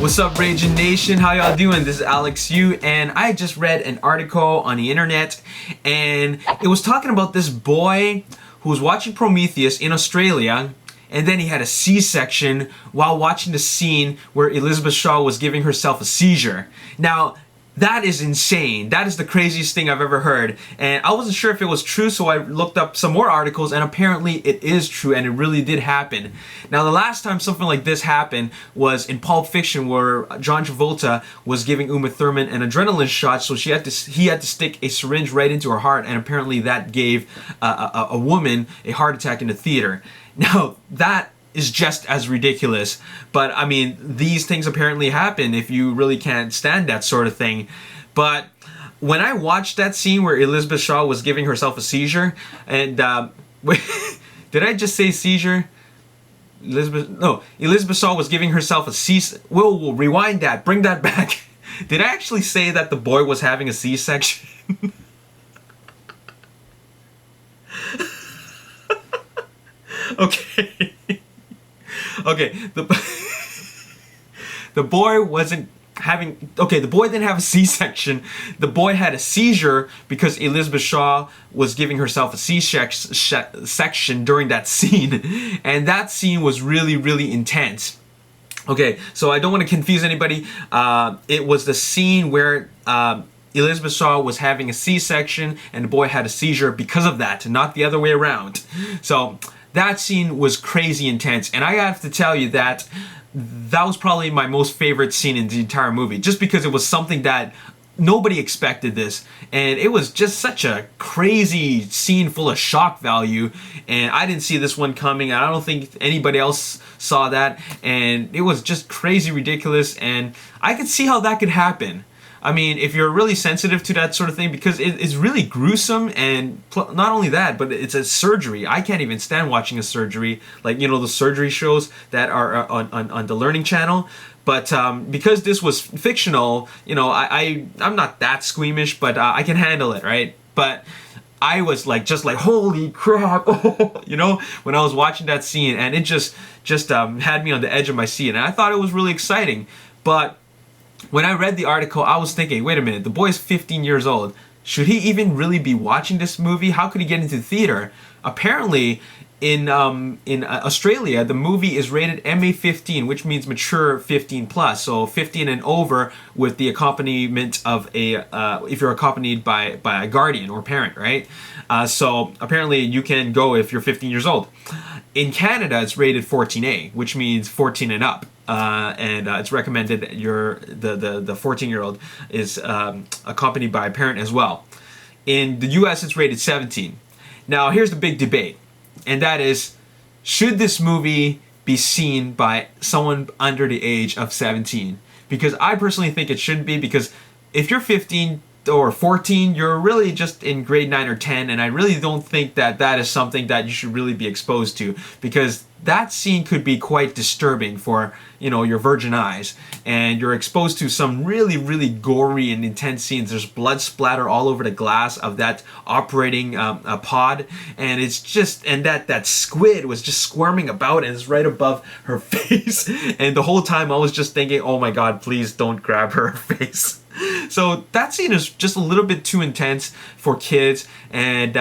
What's up, Ragin Nation? How y'all doing? This is Alex Yu, and I just read an article on the internet, and it was talking about this boy who was watching Prometheus in Australia, and then he had a C-section while watching the scene where Elizabeth Shaw was giving herself a seizure. Now, that is insane. That is the craziest thing I've ever heard. And I wasn't sure if it was true, so I looked up some more articles, and apparently it is true, and it really did happen. Now, the last time something like this happened was in Pulp Fiction, where John Travolta was giving Uma Thurman an adrenaline shot, so he had to stick a syringe right into her heart, and apparently that gave a woman a heart attack in the theater. Now, that is just as ridiculous, but I mean, these things apparently happen if you really can't stand that sort of thing. But when I watched that scene where Elizabeth Shaw was giving herself a seizure, and wait, did I just say seizure? Elizabeth Shaw was giving herself a seizure. We'll rewind that, bring that back. Did I actually say that the boy was having a C-section? Okay. Okay, the boy wasn't having... Okay, the boy didn't have a C-section. The boy had a seizure because Elizabeth Shaw was giving herself a C-section during that scene. And that scene was really, really intense. Okay, so I don't want to confuse anybody. It was the scene where... Elizabeth Shaw was having a C-section and the boy had a seizure because of that, not the other way around. So... that scene was crazy intense, and I have to tell you that that was probably my most favorite scene in the entire movie, just because it was something that nobody expected this, and it was just such a crazy scene full of shock value, and I didn't see this one coming. I don't think anybody else saw that, and it was just crazy ridiculous, and I could see how that could happen. I mean, if you're really sensitive to that sort of thing, because it's really gruesome, and not only that, but it's a surgery. I can't even stand watching a surgery, like, you know, the surgery shows that are on the Learning Channel. But because this was fictional, you know, I'm not that squeamish, but I can handle it, right? But I was just like, holy crap, you know, when I was watching that scene, and it just had me on the edge of my seat, and I thought it was really exciting. But when I read the article, I was thinking, wait a minute, the boy's 15 years old. Should he even really be watching this movie? How could he get into the theater? Apparently, in Australia, the movie is rated MA-15, which means mature 15 plus, so 15 and over, with the accompaniment of if you're accompanied by a guardian or parent, right? So apparently you can go if you're 15 years old. In Canada, it's rated 14A, which means 14 and up. And it's recommended that the 14-year-old is accompanied by a parent as well. In the US, it's rated 17. Now, here's the big debate, and that is, should this movie be seen by someone under the age of 17? Because I personally think it shouldn't be, because if you're 15 or 14, you're really just in grade 9 or 10, and I really don't think that that is something that you should really be exposed to, because that scene could be quite disturbing for, you know, your virgin eyes, and you're exposed to some really, really gory and intense scenes. There's blood splatter all over the glass of that operating pod, and it's just, and that squid was just squirming about, and it's right above her face, and the whole time I was just thinking, oh my god, please don't grab her face. So that scene is just a little bit too intense for kids, and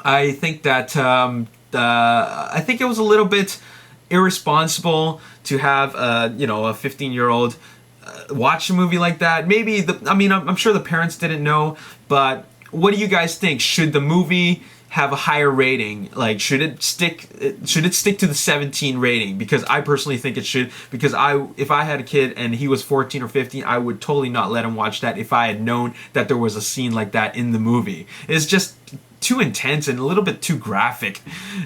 I think that I think it was a little bit irresponsible to have a 15-year-old watch a movie like that. Maybe I'm sure the parents didn't know, but what do you guys think? Should the movie have a higher rating? Like, should it stick to the 17 rating? Because I personally think it should, because if I had a kid and he was 14 or 15, I would totally not let him watch that if I had known that there was a scene like that in the movie. It's just too intense and a little bit too graphic,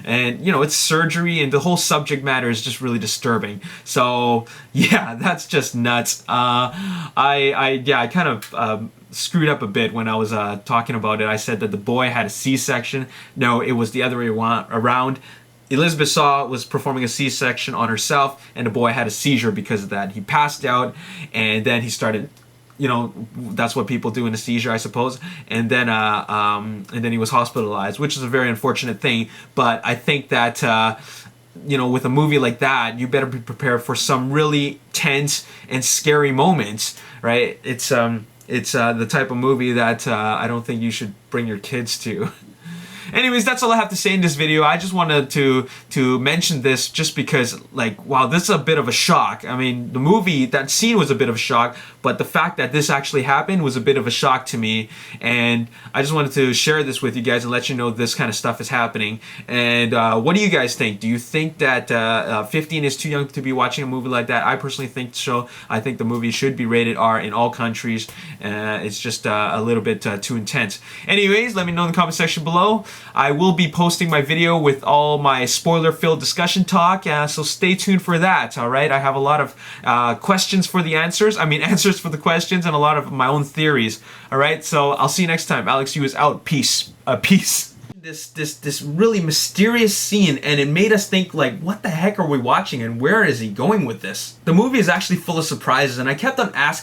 and you know, it's surgery, and the whole subject matter is just really disturbing. So yeah, that's just nuts. I kind of screwed up a bit when I was talking about it. I said that the boy had a C-section. No, it was the other way around. Elizabeth Shaw was performing a C-section on herself, and the boy had a seizure because of that. He passed out, and then he started, you know, that's what people do in a seizure, I suppose. And then he was hospitalized, which is a very unfortunate thing. But I think that you know, with a movie like that, you better be prepared for some really tense and scary moments, right? It's the type of movie that I don't think you should bring your kids to. Anyways, that's all I have to say in this video. I just wanted to mention this just because, like, wow, this is a bit of a shock. I mean, the movie, that scene was a bit of a shock, but the fact that this actually happened was a bit of a shock to me. And I just wanted to share this with you guys and let you know this kind of stuff is happening. And what do you guys think? Do you think that 15 is too young to be watching a movie like that? I personally think so. I think the movie should be rated R in all countries. It's just a little bit too intense. Anyways, let me know in the comment section below. I will be posting my video with all my spoiler-filled discussion talk, so stay tuned for that, alright? I have a lot of questions for the answers, answers for the questions, and a lot of my own theories, alright? So I'll see you next time. Alex Yu is out. Peace. Peace. This really mysterious scene, and it made us think, like, what the heck are we watching, and where is he going with this? The movie is actually full of surprises, and I kept on asking